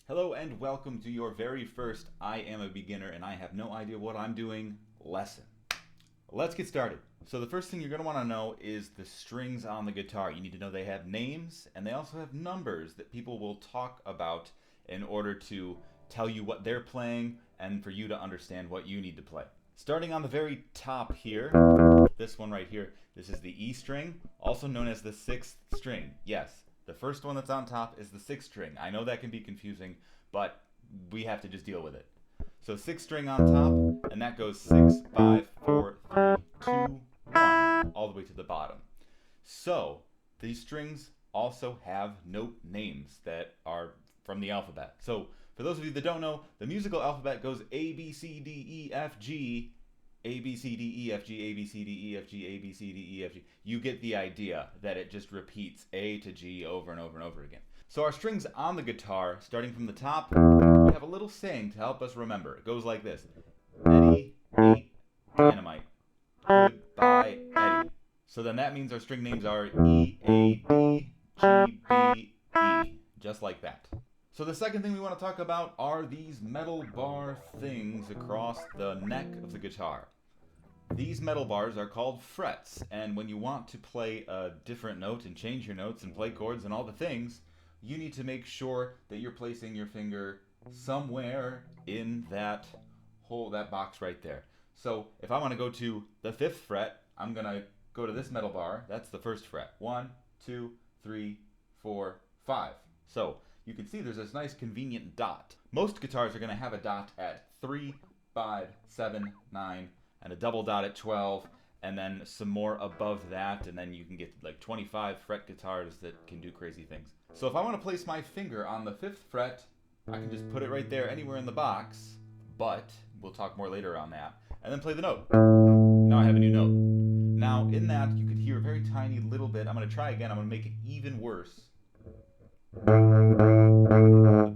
Hello and welcome to your very first I Am a Beginner and I Have No Idea What I'm Doing lesson. Let's get started. So the first thing you're going to want to know is the strings on the guitar. You need to know they have names and they also have numbers that people will talk about in order to tell you what they're playing and for you to understand what you need to play. Starting on the very top here, this one right here, this is the E string, also known as the sixth string. Yes. The first one that's on top is the sixth string. I know that can be confusing, but we have to just deal with it. So sixth string on top, and that goes 6, 5, 4, 3, 2, 1, all the way to the bottom. So these strings also have note names that are from the alphabet. So for those of you that don't know, the musical alphabet goes A, B, C, D, E, F, G, A, B, C, D, E, F, G, A, B, C, D, E, F, G, A, B, C, D, E, F, G. You get the idea that it just repeats A to G over and over and over again. So our strings on the guitar, starting from the top, we have a little saying to help us remember. It goes like this. Eddie ate dynamite. Goodbye, Eddie. So then that means our string names are E, A, D, G, B, E. Just like that. So the second thing we want to talk about are these metal bar things across the neck of the guitar. These metal bars are called frets, and when you want to play a different note and change your notes and play chords and all the things, you need to make sure that you're placing your finger somewhere in that box right there. So if I want to go to the 5th fret, I'm going to go to this metal bar. That's the 1st fret. 1, 2, 3, 4, 5. So you can see there's this nice convenient dot. Most guitars are going to have a dot at 3, 5, 7, 9, and a double dot at 12, and then some more above that, and then you can get like 25 fret guitars that can do crazy things. So if I want to place my finger on the 5th fret, I can just put it right there anywhere in the box, but we'll talk more later on that, and then play the note. Now I have a new note. Now in that, you could hear a very tiny little bit. I'm going to try again. I'm going to make it even worse.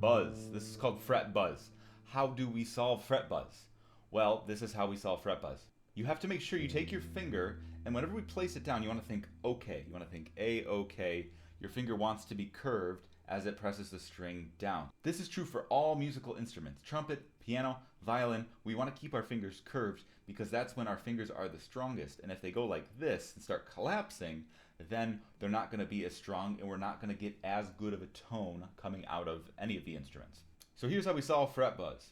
Buzz. This is called fret buzz. How do we solve fret buzz? Well, this is how we solve fret buzz. You have to make sure you take your finger, and whenever we place it down, you want to think okay. You want to think A-OK. Your finger wants to be curved as it presses the string down. This is true for all musical instruments. Trumpet, piano, violin. We want to keep our fingers curved because that's when our fingers are the strongest. And if they go like this and start collapsing, then they're not going to be as strong and we're not going to get as good of a tone coming out of any of the instruments. So here's how we solve fret buzz.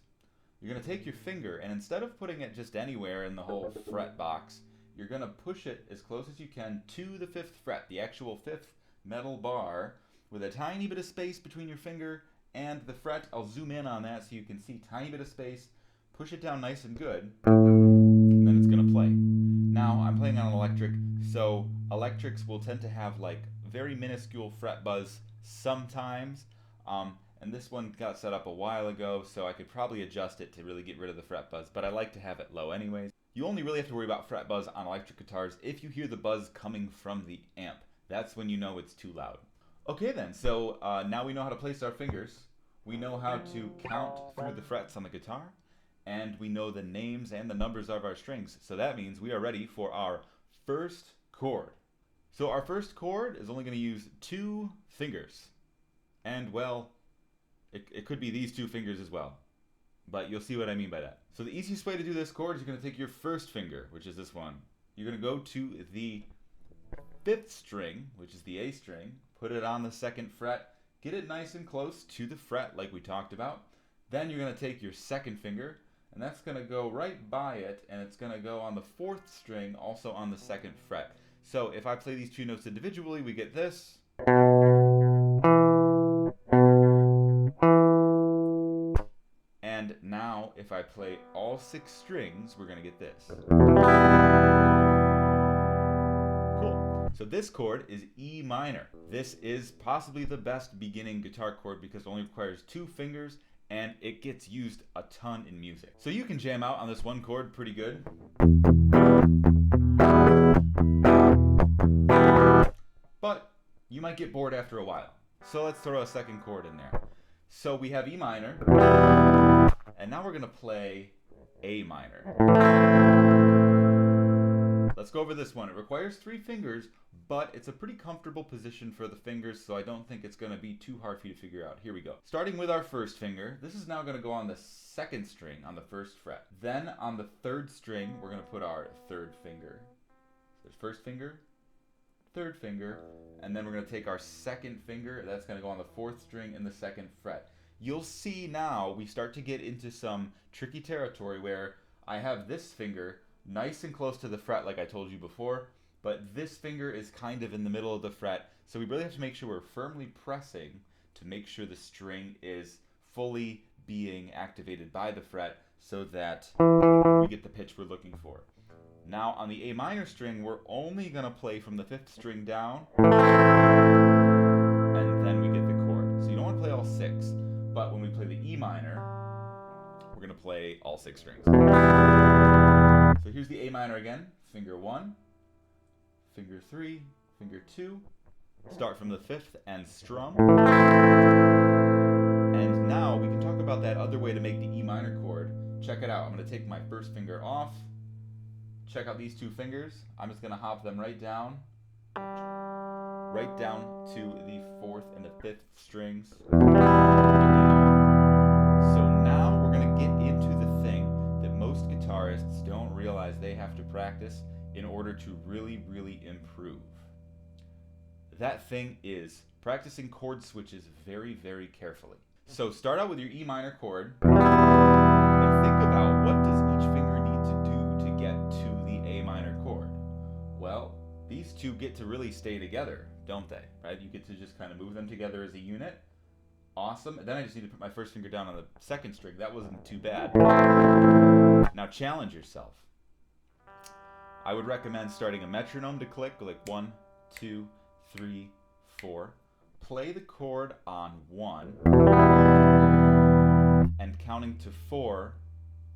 You're going to take your finger, and instead of putting it just anywhere in the whole fret box, you're going to push it as close as you can to the 5th fret, the actual 5th metal bar, with a tiny bit of space between your finger and the fret. I'll zoom in on that so you can see tiny bit of space. Push it down nice and good, and then it's going to play. Now, I'm playing on an electric, so electrics will tend to have like very minuscule fret buzz sometimes. And this one got set up a while ago, so I could probably adjust it to really get rid of the fret buzz, but I like to have it low anyways. You only really have to worry about fret buzz on electric guitars if you hear the buzz coming from the amp. That's when you know it's too loud. Okay then, so now we know how to place our fingers. We know how to count through the frets on the guitar, and we know the names and the numbers of our strings. So that means we are ready for our first chord. So our first chord is only going to use 2 fingers. And well, it could be these 2 fingers as well, but you'll see what I mean by that. So the easiest way to do this chord is you're going to take your first finger, which is this one. You're going to go to the 5th string, which is the A string, put it on the 2nd fret, get it nice and close to the fret like we talked about. Then you're going to take your 2nd finger, and that's going to go right by it, and it's going to go on the 4th string, also on the 2nd fret. So if I play these 2 notes individually, we get this. And now, if I play all 6 strings, we're going to get this. Cool. So this chord is E minor. This is possibly the best beginning guitar chord because it only requires 2 fingers and it gets used a ton in music. So you can jam out on this one chord pretty good. But you might get bored after a while. So let's throw a 2nd chord in there. So we have E minor, and now we're going to play A minor. Let's go over this one. It requires 3 fingers, but it's a pretty comfortable position for the fingers, so I don't think it's going to be too hard for you to figure out. Here we go. Starting with our first finger, this is now going to go on the 2nd string on the 1st fret. Then on the 3rd string, we're going to put our 3rd finger. So there's 1st finger, 3rd finger, and then we're going to take our 2nd finger. That's going to go on the 4th string in the 2nd fret. You'll see now we start to get into some tricky territory where I have this finger nice and close to the fret like I told you before, but this finger is kind of in the middle of the fret, so we really have to make sure we're firmly pressing to make sure the string is fully being activated by the fret so that we get the pitch we're looking for. Now on the A minor string, we're only going to play from the 5th string down, and then we get the chord. So you don't want to play all 6, but when we play the E minor, we're going to play all 6 strings. So here's the A minor again. Finger 1, finger 3, finger 2. Start from the 5th and strum. And now we can talk about that other way to make the E minor chord. Check it out. I'm going to take my 1st finger off. Check out these 2 fingers. I'm just going to hop them right down to the 4th and the 5th strings. So now we're going to get into the thing that most guitarists don't realize they have to practice in order to really, really improve. That thing is practicing chord switches very, very carefully. So start out with your E minor chord and think about what does each finger need to do to get to the A minor chord. Well, these 2 get to really stay together, don't they? Right? You get to just kind of move them together as a unit. Awesome. And then I just need to put my 1st finger down on the 2nd string. That wasn't too bad. Now challenge yourself. I would recommend starting a metronome to click, like 1, 2, 3, 4. Play the chord on 1 and counting to 4.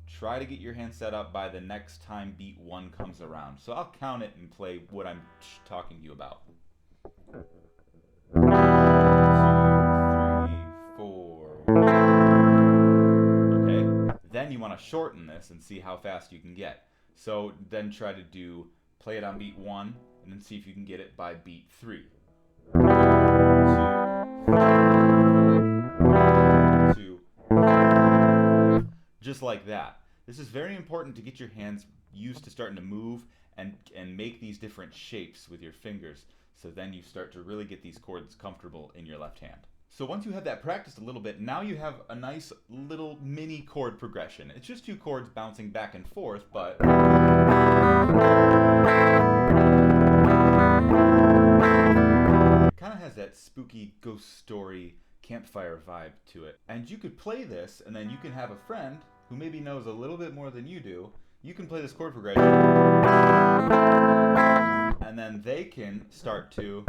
Try to get your hand set up by the next time beat 1 comes around. So I'll count it and play what I'm talking to you about. 1, 2, 3, 4. Okay? Then you want to shorten this and see how fast you can get. So then try to play it on beat 1 and then see if you can get it by beat 3. 1, 2, 3, 2. Just like that. This is very important to get your hands used to starting to move and make these different shapes with your fingers. So then you start to really get these chords comfortable in your left hand. So once you have that practiced a little bit, now you have a nice little mini chord progression. It's just 2 chords bouncing back and forth, but it kind of has that spooky ghost story campfire vibe to it. And you could play this, and then you can have a friend who maybe knows a little bit more than you do. You can play this chord progression, and then they can start to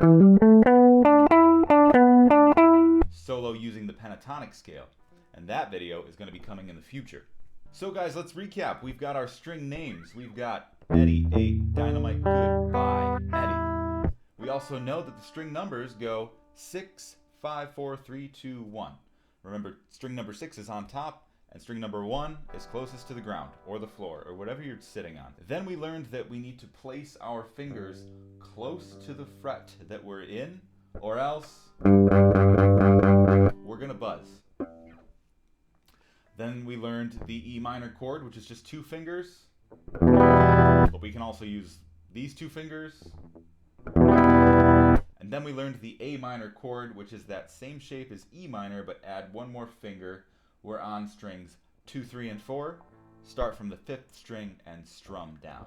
solo using the pentatonic scale. And that video is going to be coming in the future. So guys, let's recap. We've got our string names. We've got Eddie, 8, Dynamite, Goodbye, Eddie. We also know that the string numbers go 6, 5, 4, 3, 2, 1. Remember, string number 6 is on top, and string number 1 is closest to the ground, or the floor, or whatever you're sitting on. Then we learned that we need to place our fingers close to the fret that we're in, or else we're gonna buzz. Then we learned the E minor chord, which is just 2 fingers, but we can also use these 2 fingers. And then we learned the A minor chord, which is that same shape as E minor, but add 1 more finger. We're on strings 2, 3, and 4. Start from the 5th string and strum down.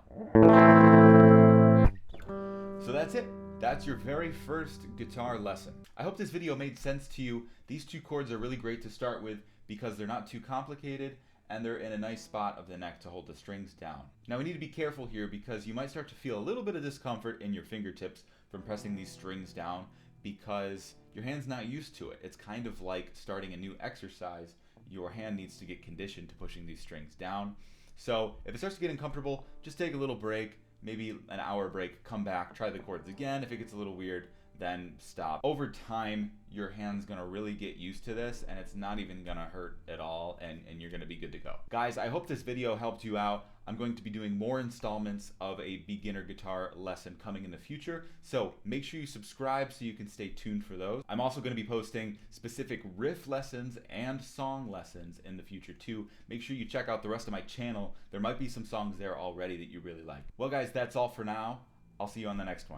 So that's it. That's your very first guitar lesson. I hope this video made sense to you. These 2 chords are really great to start with because they're not too complicated and they're in a nice spot of the neck to hold the strings down. Now we need to be careful here because you might start to feel a little bit of discomfort in your fingertips from pressing these strings down because your hand's not used to it. It's kind of like starting a new exercise. Your hand needs to get conditioned to pushing these strings down. So if it starts to get uncomfortable, just take a little break, maybe an hour break, come back, try the chords again. If it gets a little weird, then stop. Over time, your hand's gonna really get used to this, and it's not even gonna hurt at all, and you're gonna be good to go. Guys, I hope this video helped you out. I'm going to be doing more installments of a beginner guitar lesson coming in the future, so make sure you subscribe so you can stay tuned for those. I'm also going to be posting specific riff lessons and song lessons in the future too. Make sure you check out the rest of my channel. There might be some songs there already that you really like. Well guys, that's all for now. I'll see you on the next one.